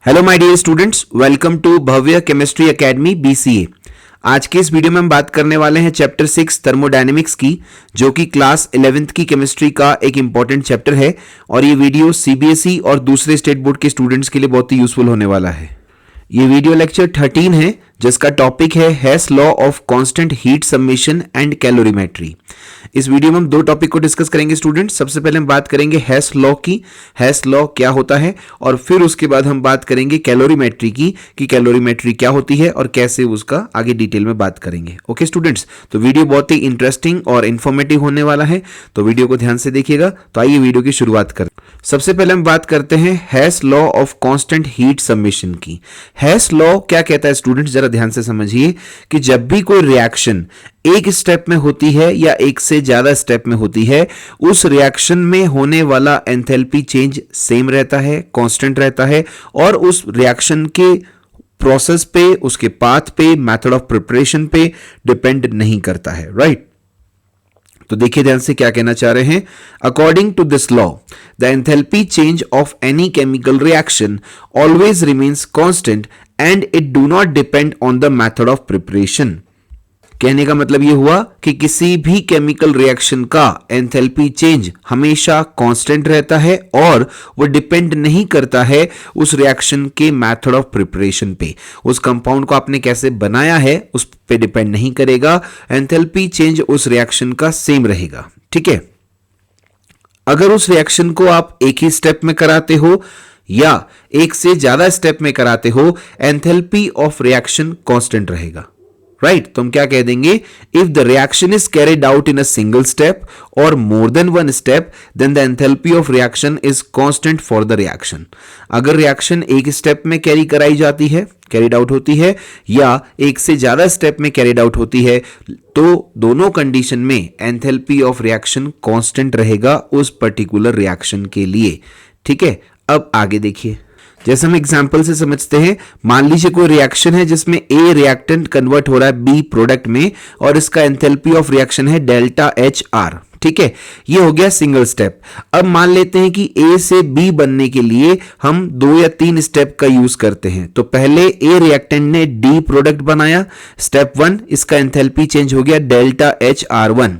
Hello my dear students, welcome to Bhavya chemistry academy BCA। आज के इस वीडियो में हम बात करने वाले हैं चैप्टर 6 थर्मोडायनेमिक्स की, जो कि क्लास 11th की केमिस्ट्री का एक इंपॉर्टेंट चैप्टर है। और ये वीडियो CBSE और दूसरे स्टेट बोर्ड के स्टूडेंट्स के लिए बहुत ही यूजफुल होने वाला है। ये वीडियो लेक्चर 13 है, जिसका टॉपिक है Hess law of constant heat summation and calorimetry. इस वीडियो में हम दो टॉपिक को डिस्कस करेंगे स्टूडेंट्स। सबसे पहले हम बात करेंगे हेस लॉ की, हेस लॉ क्या होता है, और फिर उसके बाद हम बात करेंगे कैलोरीमेट्री की कि कैलोरीमेट्री क्या होती है और कैसे उसका आगे डिटेल में बात करेंगे। ओके स्टूडेंट्स, तो वीडियो बहुत ही इंटरेस्टिंग और इन्फॉर्मेटिव होने वाला है, तो वीडियो को ध्यान से देखिएगा। तो आइए वीडियो की शुरुआत करें। सबसे पहले हम बात करते हैं Hess law of constant heat summation की। हेस लॉ क्या कहता है स्टूडेंट्स, जरा ध्यान से समझिए कि जब भी कोई रिएक्शन एक स्टेप में होती है या एक से ज्यादा स्टेप में होती है, उस रिएक्शन में होने वाला एंथैल्पी चेंज सेम रहता है, कांस्टेंट रहता है, और उस रिएक्शन के प्रोसेस पे, उसके पाथ पे, मेथड ऑफ प्रिपरेशन पे डिपेंड नहीं करता है। राइट, तो देखिए ध्यान से क्या कहना चाह रहे हैं। According to this law, the enthalpy change of any chemical reaction always remains constant and it do not depend on the method of preparation. कहने का मतलब यह हुआ कि किसी भी केमिकल रिएक्शन का एंथैल्पी चेंज हमेशा कांस्टेंट रहता है और वो डिपेंड नहीं करता है उस रिएक्शन के मेथड ऑफ प्रिपरेशन पे। उस कंपाउंड को आपने कैसे बनाया है उस पे डिपेंड नहीं करेगा, एंथैल्पी चेंज उस रिएक्शन का सेम रहेगा। ठीक है, अगर उस रिएक्शन को आप एक ही स्टेप में कराते हो या एक से ज्यादा स्टेप में कराते हो, एंथैल्पी ऑफ रिएक्शन कांस्टेंट रहेगा। राइट, तो हम क्या कह देंगे, if the reaction is carried out in a single step और more than one step, then the enthalpy of reaction is constant for the reaction. अगर रिएक्शन एक स्टेप में कैरी कराई जाती है, कैरिड आउट होती है, या एक से ज्यादा स्टेप में कैरिड आउट होती है, तो दोनों कंडीशन में एंथैल्पी ऑफ रिएक्शन कांस्टेंट रहेगा उस पर्टिकुलर रिएक्शन के लिए। ठीक है, अब आगे देखिए, जैसे हम एग्जाम्पल से समझते हैं। मान लीजिए कोई रिएक्शन है जिसमें ए रिएक्टेंट कन्वर्ट हो रहा है बी प्रोडक्ट में, और इसका एंथैल्पी ऑफ रिएक्शन है डेल्टा HR। ठीक है, ये हो गया सिंगल स्टेप। अब मान लेते हैं कि ए से बी बनने के लिए हम 2 या 3 स्टेप का यूज करते हैं। तो पहले ए रिएक्टेंट ने डी प्रोडक्ट बनाया, स्टेप 1, इसका एंथैल्पी चेंज हो गया डेल्टा HR1।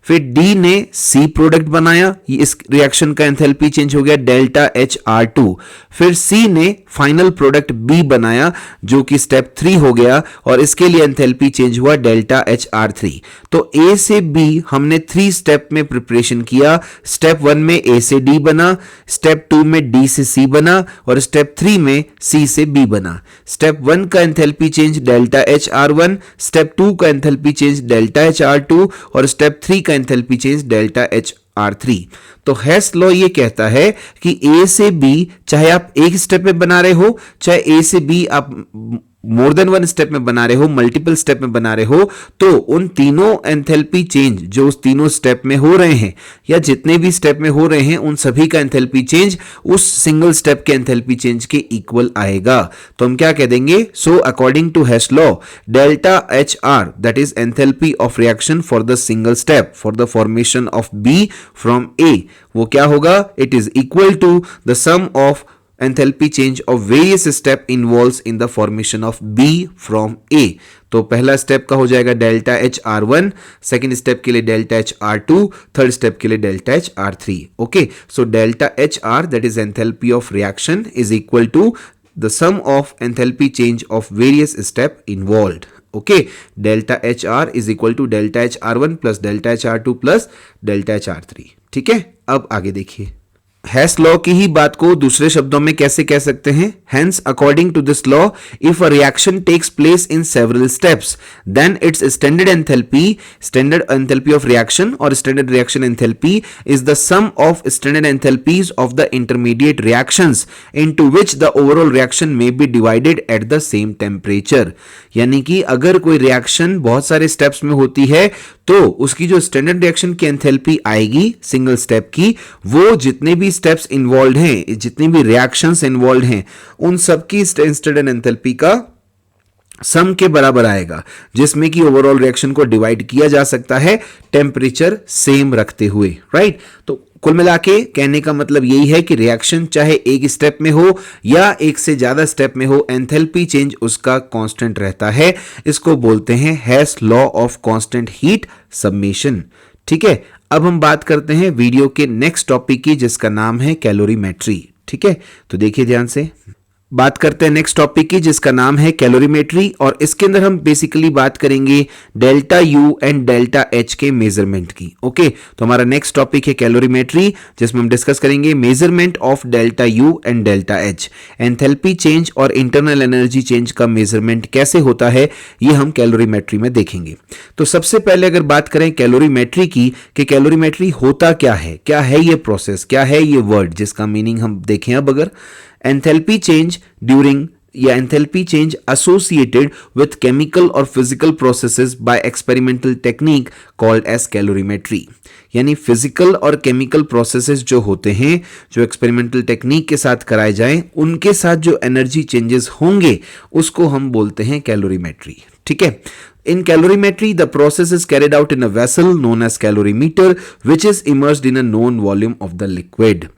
फिर डी ने सी प्रोडक्ट बनाया, इस रिएक्शन का एंथैल्पी चेंज हो गया डेल्टा HR2। फिर सी ने फाइनल प्रोडक्ट बी बनाया, जो कि स्टेप 3 हो गया, और इसके लिए एंथैल्पी चेंज हुआ डेल्टा HR3। तो ए से बी हमने 3 स्टेप में प्रिपरेशन किया। स्टेप 1 में ए से डी बना, स्टेप 2 में डी से सी बना, और स्टेप 3 में सी से बी बना। स्टेप 1 का enthalpy change delta HR1, step 2 का एंथैल्पी चेंज डेल्टा HR2, और स्टेप 3 का एंथैल्पी चेंज डेल्टा HR3। तो हेस लॉ ये कहता है कि ए से बी चाहे आप एक स्टेप में बना रहे हो, चाहे ए से बी आप मोर देन वन स्टेप में बना रहे हो, मल्टीपल स्टेप में बना रहे हो, तो उन तीनों एंथैल्पी चेंज जो उस तीनों स्टेप में हो रहे हैं या जितने भी स्टेप में हो रहे हैं, उन सभी का एंथैल्पी चेंज उस सिंगल स्टेप के एंथैल्पी चेंज के इक्वल आएगा। तो हम क्या कह देंगे, so according to Hess law, delta HR that is enthalpy of reaction for the single step for the formation of B from A, वो क्या होगा, it is equal to the sum of enthalpy change of various step involves in the formation of B from A. तो पहला step का हो जाएगा delta HR1, second step के लिए डेल्टा HR2, थर्ड स्टेप के लिए delta HR3। Okay, so delta HR that is enthalpy of reaction is equal to the sum of enthalpy change of various step involved. Okay, delta HR is equal to delta HR1 plus delta HR2 plus delta HR3। ठीक है, अब आगे देखिए, हेस law की ही बात को दूसरे शब्दों में कैसे कह सकते हैं। Hence according to this law, if a reaction takes place in several steps, then its standard enthalpy of reaction और standard reaction enthalpy is the sum of standard enthalpies of the intermediate reactions into which the overall reaction may be divided at the same temperature. यानी कि अगर कोई reaction बहुत सारे steps में होती है, तो उसकी जो स्टैंडर्ड रिएक्शन की एंथैल्पी आएगी सिंगल स्टेप की, वो जितने भी स्टेप्स इन्वॉल्व हैं, जितनी भी रिएक्शंस इन्वॉल्व हैं, उन सबकी स्टैंडर्ड एंथैल्पी का सम के बराबर आएगा, जिसमें कि ओवरऑल रिएक्शन को डिवाइड किया जा सकता है टेम्परेचर सेम रखते हुए। राइट, तो कुल मिला के कहने का मतलब यही है कि रिएक्शन चाहे एक स्टेप में हो या एक से ज्यादा स्टेप में हो, एंथैल्पी चेंज उसका कांस्टेंट रहता है। इसको बोलते हैं Hess law of constant heat summation. ठीक है, अब हम बात करते हैं वीडियो के नेक्स्ट टॉपिक की, जिसका नाम है कैलोरीमेट्री। ठीक है, तो देखिए ध्यान से, बात करते हैं नेक्स्ट टॉपिक की जिसका नाम है कैलोरीमेट्री, और इसके अंदर हम बेसिकली बात करेंगे delta U and delta H के मेजरमेंट की। ओके, तो हमारा नेक्स्ट टॉपिक है कैलोरीमेट्री, जिसमें हम डिस्कस करेंगे measurement of delta U and delta H. Enthalpy change और इंटरनल एनर्जी चेंज का मेजरमेंट कैसे होता है ये हम कैलोरीमेट्री में देखेंगे। तो सबसे पहले अगर बात करें कैलोरीमेट्री की कि कैलोरीमेट्री होता क्या है ये प्रोसेस, क्या है ये वर्ड, जिसका मीनिंग हम देखें। अब अगर एंथैल्पी चेंज ड्यूरिंग या enthalpy change associated with chemical और physical processes by experimental technique called as calorimetry, यानी फिजिकल और केमिकल प्रोसेसेस जो होते हैं, जो एक्सपेरिमेंटल टेक्निक के साथ कराए जाएं, उनके साथ जो एनर्जी चेंजेस होंगे उसको हम बोलते हैं कैलोरीमेट्री। ठीक है, in calorimetry the process is carried out in a vessel known as calorimeter which is immersed in a known volume of the liquid।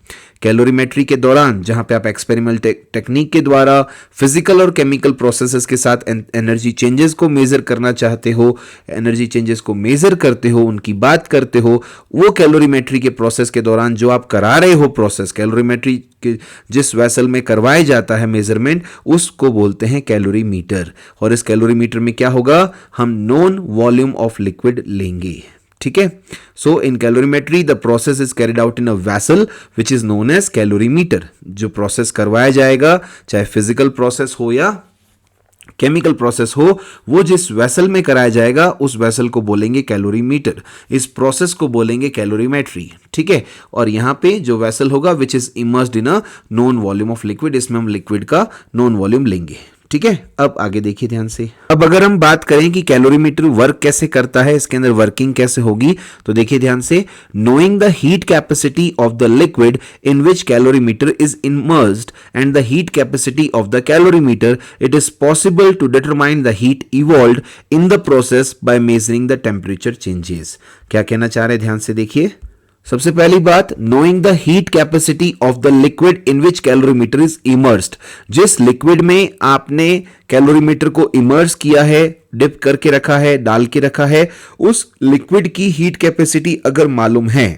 Calorimetry के दौरान जहां पे आप एक्सपेरिमेंटल टेक्निक के द्वारा फिजिकल और केमिकल प्रोसेसेस के साथ एनर्जी चेंजेस को मेजर करना चाहते हो, एनर्जी चेंजेस को मेजर करते हो, उनकी बात करते हो, वो कैलोरीमेट्री के प्रोसेस के दौरान जो आप करा रहे हो प्रोसेस, कैलोरीमेट्री के जिस वेसल में करवाया जाता है मेजरमेंट, उसको बोलते हैं कैलोरीमीटर। और इस कैलोरीमीटर में क्या होगा, हम नोन वॉल्यूम ऑफ लिक्विड लेंगे। ठीक है, so in calorimetry the process is carried out in a vessel which is known as calorimeter. जो प्रोसेस करवाया जाएगा, चाहे फिजिकल प्रोसेस हो या केमिकल प्रोसेस हो, वो जिस वेसल में कराया जाएगा उस वेसल को बोलेंगे कैलोरीमीटर, इस प्रोसेस को बोलेंगे कैलोरीमेट्री। ठीक है, और यहां पे जो वेसल होगा which is immersed in a known volume of liquid, इसमें हम लिक्विड का नोन वॉल्यूम लेंगे। ठीक है, अब आगे देखिए ध्यान से। अब अगर हम बात करें कि कैलोरीमीटर वर्क कैसे करता है, इसके अंदर वर्किंग कैसे होगी, तो देखिए ध्यान से, knowing the heat capacity of the liquid in which calorimeter is immersed and the heat capacity of the calorimeter, it is possible to determine the heat evolved in the process by measuring the temperature changes. क्या कहना चाह रहे हैं, ध्यान से देखिए। सबसे पहली बात, knowing the heat capacity of the liquid in which calorimeter is immersed. जिस लिक्विड में आपने कैलोरीमीटर को इमर्स किया है, डिप करके रखा है, डाल के रखा है, उस लिक्विड की हीट कैपेसिटी अगर मालूम है।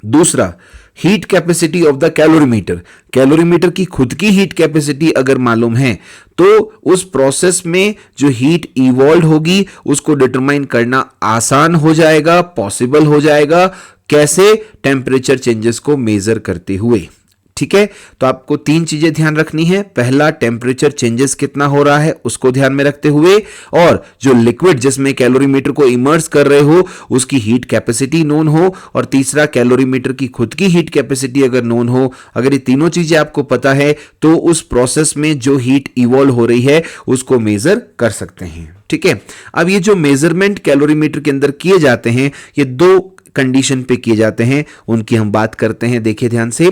दूसरा, heat capacity of the calorimeter, calorimeter की खुद की हीट कैपेसिटी अगर मालूम है तो उस प्रोसेस में जो हीट इवॉल्व होगी उसको डिटरमाइन करना आसान हो जाएगा, पॉसिबल हो जाएगा। कैसे, टेम्परेचर चेंजेस को मेजर करते हुए। ठीक है, तो आपको तीन चीजें ध्यान रखनी है। पहला, टेम्परेचर चेंजेस कितना हो रहा है उसको ध्यान में रखते हुए, और जो लिक्विड जिसमें कैलोरीमीटर को इमर्स कर रहे हो उसकी हीट कैपेसिटी नोन हो, और तीसरा, कैलोरीमीटर की खुद की हीट कैपेसिटी अगर नोन हो। अगर ये तीनों चीजें आपको पता है तो उस प्रोसेस में जो हीट इवॉल्व हो रही है उसको मेजर कर सकते हैं। ठीक है, अब ये जो मेजरमेंट कैलोरीमीटर के अंदर किए जाते हैं, ये दो कंडीशन पे किए जाते हैं, उनकी हम बात करते हैं। देखिए ध्यान से,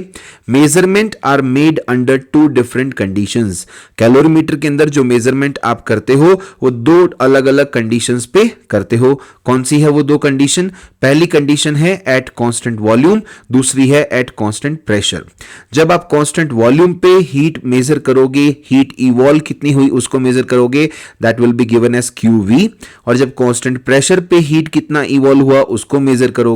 measurement are made under two different conditions. Calorimeter के अंदर जो मेजरमेंट आप करते हो वो दो अलग अलग कंडीशंस पे करते हो। कौन सी है वो दो कंडीशन? पहली कंडीशन है एट कांस्टेंट वॉल्यूम, दूसरी है एट कांस्टेंट प्रेशर। जब आप कांस्टेंट वॉल्यूम पे हीट मेजर करोगे, हीट इवॉल्व कितनी हुई उसको मेजर करोगे, that will be given as QV। और जब कांस्टेंट प्रेशर पे हीट कितना इवॉल्व हुआ उसको मेजर करोगे,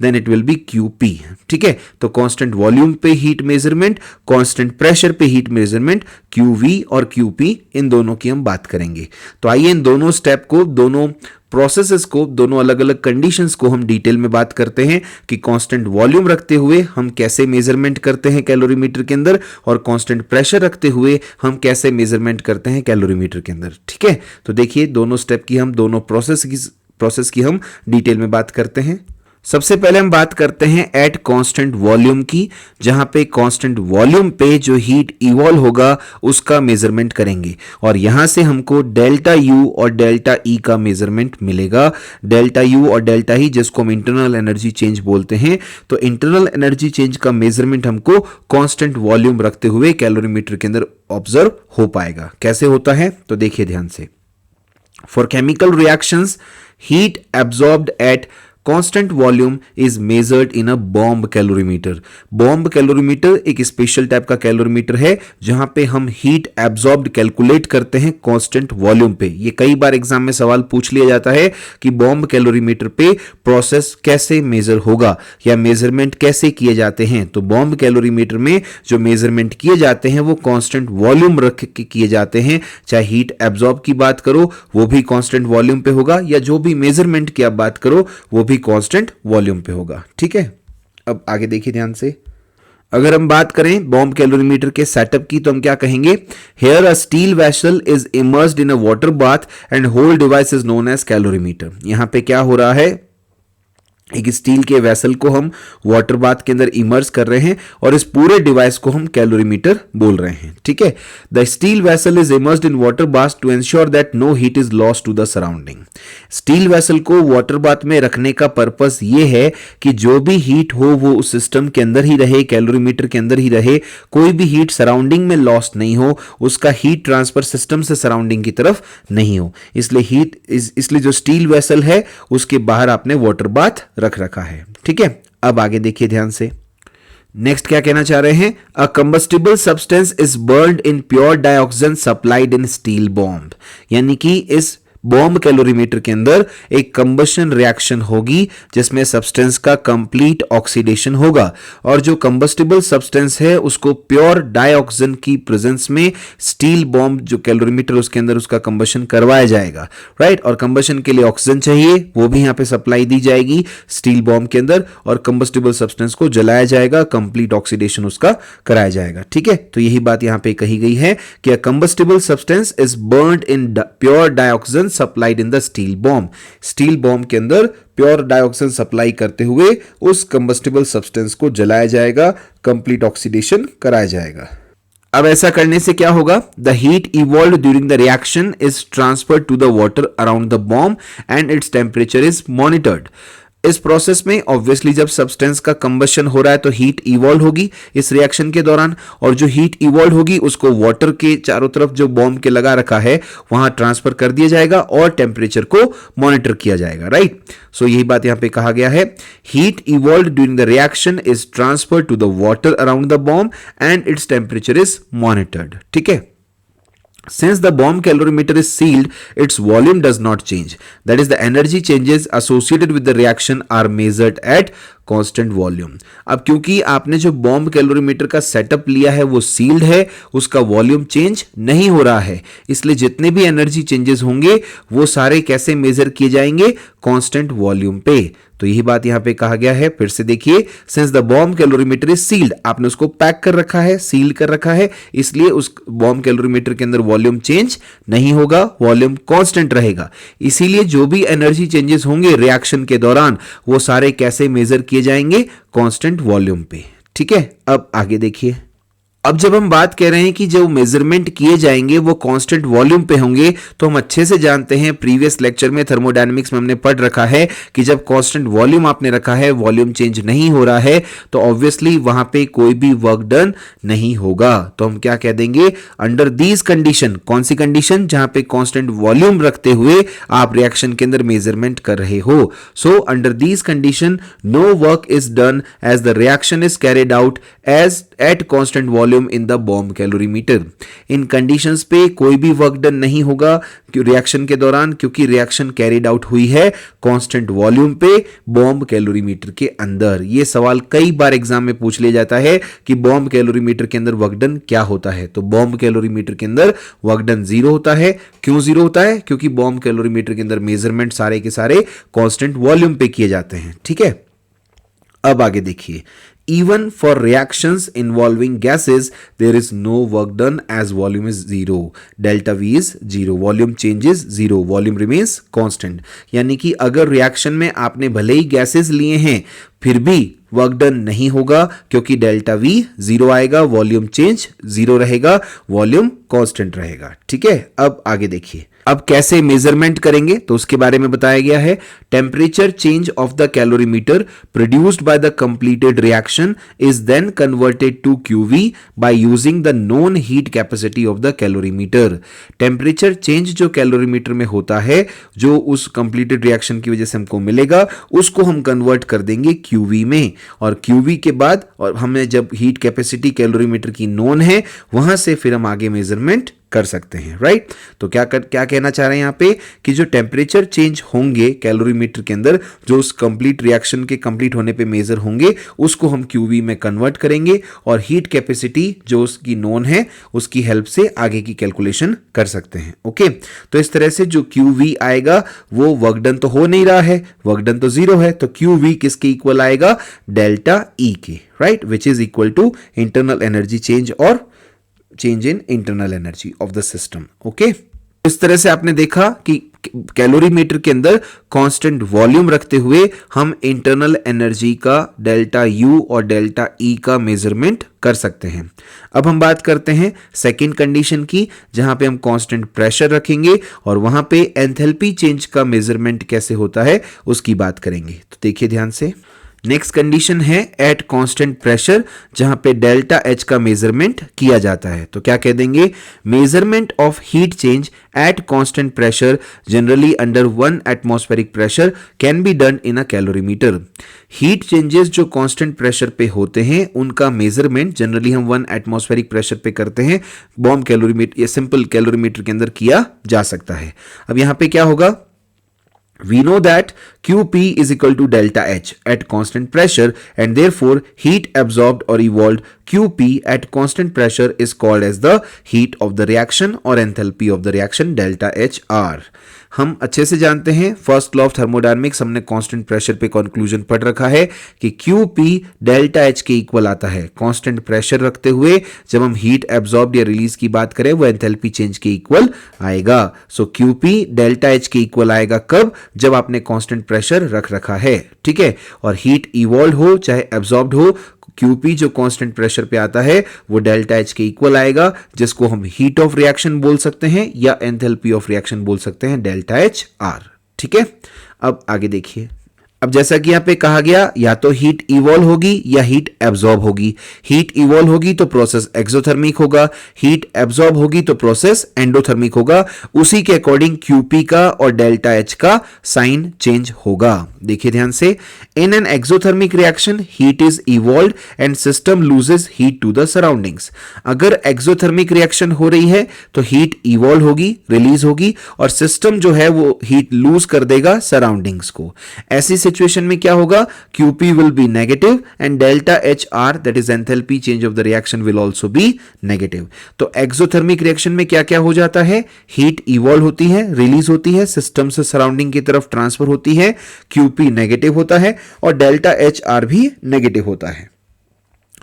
then it will be QP। ठीक है, तो कांस्टेंट वॉल्यूम पे हीट मेजरमेंट, कांस्टेंट प्रेशर पे हीट मेजरमेंट, QV और QP, इन दोनों की हम बात करेंगे। तो आइए इन दोनों स्टेप को, दोनों प्रोसेसेस को, दोनों अलग अलग कंडीशंस को हम डिटेल में बात करते हैं कि कांस्टेंट वॉल्यूम रखते हुए हम कैसे मेजरमेंट करते हैं कैलोरीमीटर के अंदर, और कांस्टेंट प्रेशर रखते हुए हम कैसे मेजरमेंट करते हैं कैलोरीमीटर के अंदर। ठीक है, तो देखिए दोनों स्टेप की हम, दोनों प्रोसेस की हम डिटेल में बात करते हैं। सबसे पहले हम बात करते हैं एट कांस्टेंट वॉल्यूम की, जहां पे कांस्टेंट वॉल्यूम पे जो हीट इवॉल्व होगा उसका मेजरमेंट करेंगे, और यहां से हमको डेल्टा यू और डेल्टा ई का मेजरमेंट मिलेगा। डेल्टा यू और डेल्टा ई जिसको हम इंटरनल एनर्जी चेंज बोलते हैं, तो इंटरनल एनर्जी चेंज का मेजरमेंट हमको कांस्टेंट वॉल्यूम रखते हुए कैलोरीमीटर के अंदर ऑब्जर्व हो पाएगा। कैसे होता है तो देखिए ध्यान से। For chemical reactions, heat absorbed at constant volume is measured in a bomb calorimeter. Bomb calorimeter एक स्पेशल टाइप का कैलोरीमीटर है जहां पे हम हीट एब्जॉर्ब्ड कैलकुलेट करते हैं कांस्टेंट वॉल्यूम पे। ये कई बार एग्जाम में सवाल पूछ लिया जाता है कि बॉम्ब कैलोरीमीटर पे प्रोसेस कैसे मेजर होगा या मेजरमेंट कैसे किए जाते हैं। तो बॉम्ब कैलोरीमीटर में जो मेजरमेंट किए जाते हैं वो कांस्टेंट वॉल्यूम रख के किए जाते हैं। चाहे हीट एब्जॉर्ब की बात करो वो भी कांस्टेंट वॉल्यूम पे होगा, या जो भी मेजरमेंट की आप बात करो वो भी कांस्टेंट वॉल्यूम पे होगा। ठीक है, अब आगे देखिए ध्यान से। अगर हम बात करें बॉम्ब कैलोरीमीटर के सेटअप की तो हम क्या कहेंगे, here a steel vessel is immersed in a water bath and whole device is known as calorimeter. यहां पे क्या हो रहा है, एक स्टील के वेसल को हम वाटर बाथ के अंदर इमर्स कर रहे हैं और इस पूरे डिवाइस को हम कैलोरीमीटर बोल रहे हैं। ठीक है, the steel vessel is immersed in water bath to ensure that no heat is lost to the surrounding. Steel vessel को वाटर बाथ में रखने का पर्पस ये है कि जो भी हीट हो वो उस सिस्टम के अंदर ही रहे, कैलोरीमीटर के अंदर ही रहे, कोई भी हीट सराउंडिंग में लॉस्ट नहीं हो, उसका हीट ट्रांसफर सिस्टम से सराउंडिंग की तरफ नहीं हो। इसलिए जो स्टील वेसल है उसके बाहर आपने वाटर बाथ रख रखा है। ठीक है, अब आगे देखिए ध्यान से। नेक्स्ट क्या कहना चाह रहे हैं, a combustible substance is burned in pure dioxygen supplied in steel bomb. यानी कि इस बॉम्ब कैलोरीमीटर के अंदर एक कंबशन रिएक्शन होगी जिसमें सब्सटेंस का कंप्लीट ऑक्सीडेशन होगा, और जो कंबस्टिबल सब्सटेंस है उसको प्योर डाइऑक्सीजन की प्रेजेंस में स्टील बॉम्ब जो कैलोरीमीटर उसके अंदर उसका कंबशन करवाया जाएगा। राइट, और कंबशन के लिए ऑक्सीजन चाहिए, वो भी यहां पे सप्लाई दी जाएगी स्टील बॉम्ब के अंदर, और कंबस्टिबल सब्सटेंस को जलाया जाएगा, कंप्लीट ऑक्सीडेशन उसका कराया जाएगा। ठीक है, तो यही बात यहां पे कही गई है कि a combustible substance is burned in pure dioxygen supplied in the steel bomb. Steel bomb के अंदर प्योर डाइऑक्सीजन सप्लाई करते हुए उस कंबस्टिबल सब्सटेंस को जलाया जाएगा, कंप्लीट ऑक्सीडेशन कराया जाएगा। अब ऐसा करने से क्या होगा, the heat evolve during the reaction is transferred to the water around the bomb and its temperature is monitored. इस प्रोसेस में ऑब्वियसली जब सब्सटेंस का कंबशन हो रहा है तो हीट इवॉल्व होगी इस रिएक्शन के दौरान, और जो हीट इवॉल्व होगी उसको वाटर के चारों तरफ जो बॉम्ब के लगा रखा है वहां ट्रांसफर कर दिया जाएगा और टेम्परेचर को मॉनिटर किया जाएगा। राइट, सो यही बात यहां पे कहा गया है, heat evolve during the reaction is transferred to the water around the bomb and its temperature is monitored. ठीक है, since the bomb calorimeter is sealed, its volume does not change. That is, the energy changes associated with the reaction are measured at constant volume. अब क्योंकि आपने जो bomb calorimeter का setup लिया है वो सील्ड है, उसका वॉल्यूम चेंज नहीं हो रहा है, इसलिए जितने भी एनर्जी चेंजेस होंगे वो सारे कैसे मेजर किए जाएंगे, कांस्टेंट वॉल्यूम पे। तो यही बात यहां पे कहा गया है, फिर से देखिए, since the bomb calorimeter is sealed, आपने उसको पैक कर रखा है, सील कर रखा है, इसलिए उस बॉम्ब कैलोरीमीटर के अंदर वॉल्यूम चेंज नहीं होगा, वॉल्यूम कांस्टेंट रहेगा। इसीलिए जो भी एनर्जी चेंजेस होंगे रिएक्शन के दौरान वो सारे कैसे मेजर किए जाएंगे, कांस्टेंट वॉल्यूम पे। ठीक है, अब आगे देखिए। अब जब हम बात कर रहे हैं कि जो मेजरमेंट किए जाएंगे वो कांस्टेंट वॉल्यूम पे होंगे, तो हम अच्छे से जानते हैं, प्रीवियस लेक्चर में थर्मोडायनेमिक्स में हमने पढ़ रखा है कि जब कांस्टेंट वॉल्यूम आपने रखा है, वॉल्यूम चेंज नहीं हो रहा है, तो ऑब्वियसली वहां पे कोई भी वर्क डन नहीं होगा। तो हम क्या कह देंगे, अंडर दीज कंडीशन, कौन सी कंडीशन, जहां पे कांस्टेंट वॉल्यूम रखते हुए आप रिएक्शन के अंदर मेजरमेंट कर रहे हो। So under these condition no work is done as the reaction is carried out as at constant volume in the bomb calorimeter. इन कंडीशंस पे कोई भी वर्क डन नहीं होगा रिएक्शन के दौरान, क्योंकि रिएक्शन कैरिड आउट हुई है कांस्टेंट वॉल्यूम पे बॉम्ब कैलोरीमीटर के अंदर। ये सवाल कई बार एग्जाम में पूछ लिया जाता है कि बॉम्ब कैलोरीमीटर के अंदर वर्क डन क्या होता है। तो बॉम्ब कैलोरीमीटर के अंदर वर्क डन 0 होता है। क्यों 0 होता है? क्योंकि बॉम्ब कैलोरीमीटर के अंदर मेजरमेंट सारे के सारे कांस्टेंट वॉल्यूम पे किए जाते हैं। ठीक है, अब आगे देखिए, even for reactions involving gases there is no work done as volume is 0, delta V is 0, volume changes 0, volume remains constant। यानी कि अगर रिएक्शन में आपने भले ही गैसेस लिए हैं फिर भी वर्क डन नहीं होगा, क्योंकि डेल्टा V 0 आएगा, वॉल्यूम चेंज 0 रहेगा, वॉल्यूम कांस्टेंट रहेगा। ठीक है, अब आगे देखिए, अब कैसे मेजरमेंट करेंगे तो उसके बारे में बताया गया है। Temperature change of the calorimeter produced by the completed reaction is then converted to QV by using the known heat capacity of the calorimeter. Temperature change जो कैलोरीमीटर में होता है, जो उस कंप्लीटेड रिएक्शन की वजह से हमको मिलेगा, उसको हम कन्वर्ट कर देंगे क्यूवी में, और क्यूवी के बाद और हमें जब हीट कैपेसिटी कैलोरीमीटर की नोन है, वहां से फिर हम आगे मेजरमेंट कर सकते हैं, राइट। तो क्या कहना चाह रहे हैं यहाँ पे कि जो टेम्परेचर चेंज होंगे कैलोरीमीटर के अंदर, जो उस कंप्लीट रिएक्शन के कंप्लीट होने पे मेजर होंगे, उसको हम क्यूवी में कन्वर्ट करेंगे और हीट कैपेसिटी जो उसकी नोन है उसकी हेल्प से आगे की कैलकुलेशन कर सकते हैं। ओके, तो इस तरह से जो क्यूवी आएगा वो वर्क डन तो हो नहीं रहा है, वर्क डन तो जीरो है, तो क्यूवी किसके इक्वल आएगा, डेल्टा ई के, right, which is equal to internal energy change और change in internal energy of the system. Okay, इस तरह से आपने देखा कि कैलोरीमीटर के अंदर कांस्टेंट वॉल्यूम रखते हुए हम इंटरनल एनर्जी का डेल्टा यू और डेल्टा ई का मेजरमेंट कर सकते हैं। अब हम बात करते हैं सेकंड कंडीशन की, जहां पे हम कांस्टेंट प्रेशर रखेंगे और वहां पे एंथैल्पी चेंज का मेजरमेंट कैसे होता है उसकी बात करेंगे। तो देखिए ध्यान से, नेक्स्ट कंडीशन है एट कांस्टेंट प्रेशर, जहां पे डेल्टा एच का मेजरमेंट किया जाता है। तो क्या कह देंगे, measurement of heat change at constant pressure generally under 1 atmospheric pressure can be done in a calorimeter. Heat changes जो कांस्टेंट प्रेशर पे होते हैं उनका मेजरमेंट जनरली हम 1 एटमॉस्फेरिक प्रेशर पे करते हैं, बॉम्ब कैलोरीमीटर या सिंपल कैलोरीमीटर के अंदर किया जा सकता है। अब यहां पे क्या होगा, we know that QP is equal to delta H at constant pressure and therefore heat absorbed or evolved QP at constant pressure is called as the heat of the reaction or enthalpy of the reaction delta HR। हम अच्छे से जानते हैं first law of thermodynamics, हमने constant pressure पे conclusion पढ़ रखा है कि QP डेल्टा H के इक्वल आता है। कांस्टेंट प्रेशर रखते हुए जब हम हीट एब्जॉर्ब या रिलीज की बात करें वो एंथैल्पी चेंज के इक्वल आएगा। सो QP डेल्टा H के इक्वल आएगा कब, जब आपने कांस्टेंट प्रेशर रख रखा है, ठीक है, और हीट इवॉल्व हो चाहे एब्जॉर्ब्ड हो, QP जो कांस्टेंट प्रेशर पे आता है वो डेल्टा H के इक्वल आएगा, जिसको हम हीट ऑफ रिएक्शन बोल सकते हैं या एंथैल्पी ऑफ रिएक्शन बोल सकते हैं, डेल्टा HR। ठीक है, अब आगे देखिए। अब जैसा कि यहां पे कहा गया, या तो हीट इवॉल्व होगी या हीट एब्जॉर्ब होगी। हीट इवॉल्व होगी तो प्रोसेस एक्सोथर्मिक होगा, हीट एब्जॉर्ब होगी तो प्रोसेस एंडोथर्मिक होगा। उसी के अकॉर्डिंग QP का और डेल्टा H का साइन चेंज होगा। देखिए ध्यान से, in an exothermic reaction heat is evolved and system loses heat to the surroundings. अगर एक्सोथर्मिक रिएक्शन हो रही है तो हीट इवॉल्व होगी, रिलीज होगी, और सिस्टम जो है वो हीट लूज कर देगा सराउंडिंग्स को। ऐसी सिचुएशन में क्या होगा, QP will be negative and delta HR that is enthalpy change of the reaction will also be negative। तो एक्सोथर्मिक रिएक्शन में क्या क्या हो जाता है, हीट इवॉल्व होती है, रिलीज होती है, सिस्टम से सराउंडिंग की तरफ ट्रांसफर होती है, QP नेगेटिव होता है और डेल्टा HR भी नेगेटिव होता है।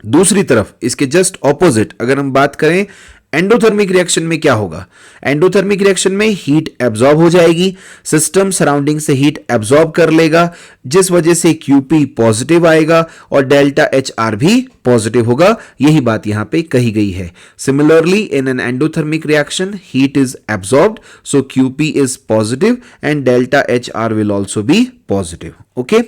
दूसरी तरफ इसके जस्ट ऑपोजिट अगर हम बात करें, एंडोथर्मिक रिएक्शन में क्या होगा, एंडोथर्मिक रिएक्शन में हीट एब्जॉर्ब हो जाएगी, सिस्टम सराउंडिंग से हीट एब्जॉर्ब कर लेगा, जिस वजह से QP पॉजिटिव आएगा और डेल्टा HR भी पॉजिटिव होगा। यही बात यहां पे कही गई है। Similarly in an endothermic reaction heat is absorbed, so QP is positive and delta HR will also be positive. Okay,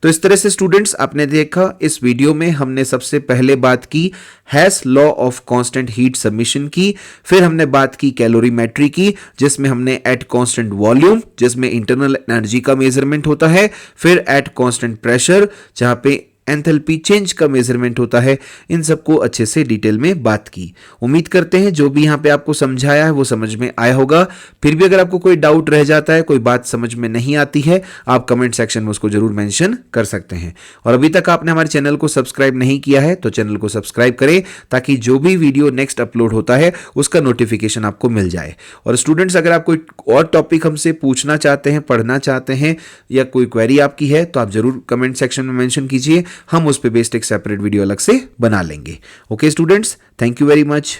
तो इस तरह से स्टूडेंट्स आपने देखा, इस वीडियो में हमने सबसे पहले बात की Hess law of constant heat summation की, फिर हमने बात की कैलोरीमेट्री की, जिसमें हमने एट कांस्टेंट वॉल्यूम जिसमें इंटरनल एनर्जी का मेजरमेंट होता है, फिर एट कांस्टेंट प्रेशर जहां पे एंथैल्पी चेंज का मेजरमेंट होता है। इन सबको अच्छे से डिटेल में बात की। उम्मीद करते हैं जो भी यहाँ पे आपको समझाया है वो समझ में आया होगा। फिर भी अगर आपको कोई डाउट रह जाता है, कोई बात समझ में नहीं आती है, आप कमेंट सेक्शन में उसको जरूर मेंशन कर सकते हैं। और अभी तक आपने हमारे चैनल को सब्सक्राइब नहीं किया है तो चैनल को सब्सक्राइब करें, ताकि जो भी वीडियो नेक्स्ट अपलोड होता है उसका नोटिफिकेशन आपको मिल जाए। और स्टूडेंट्स अगर आप कोई और टॉपिक हमसे पूछना चाहते हैं, पढ़ना चाहते हैं, या कोई क्वेरी आपकी है तो आप जरूर कमेंट सेक्शन में मेंशन कीजिए, हम उस पे बेस्ड एक सेपरेट वीडियो अलग से बना लेंगे। Okay students, thank you very much.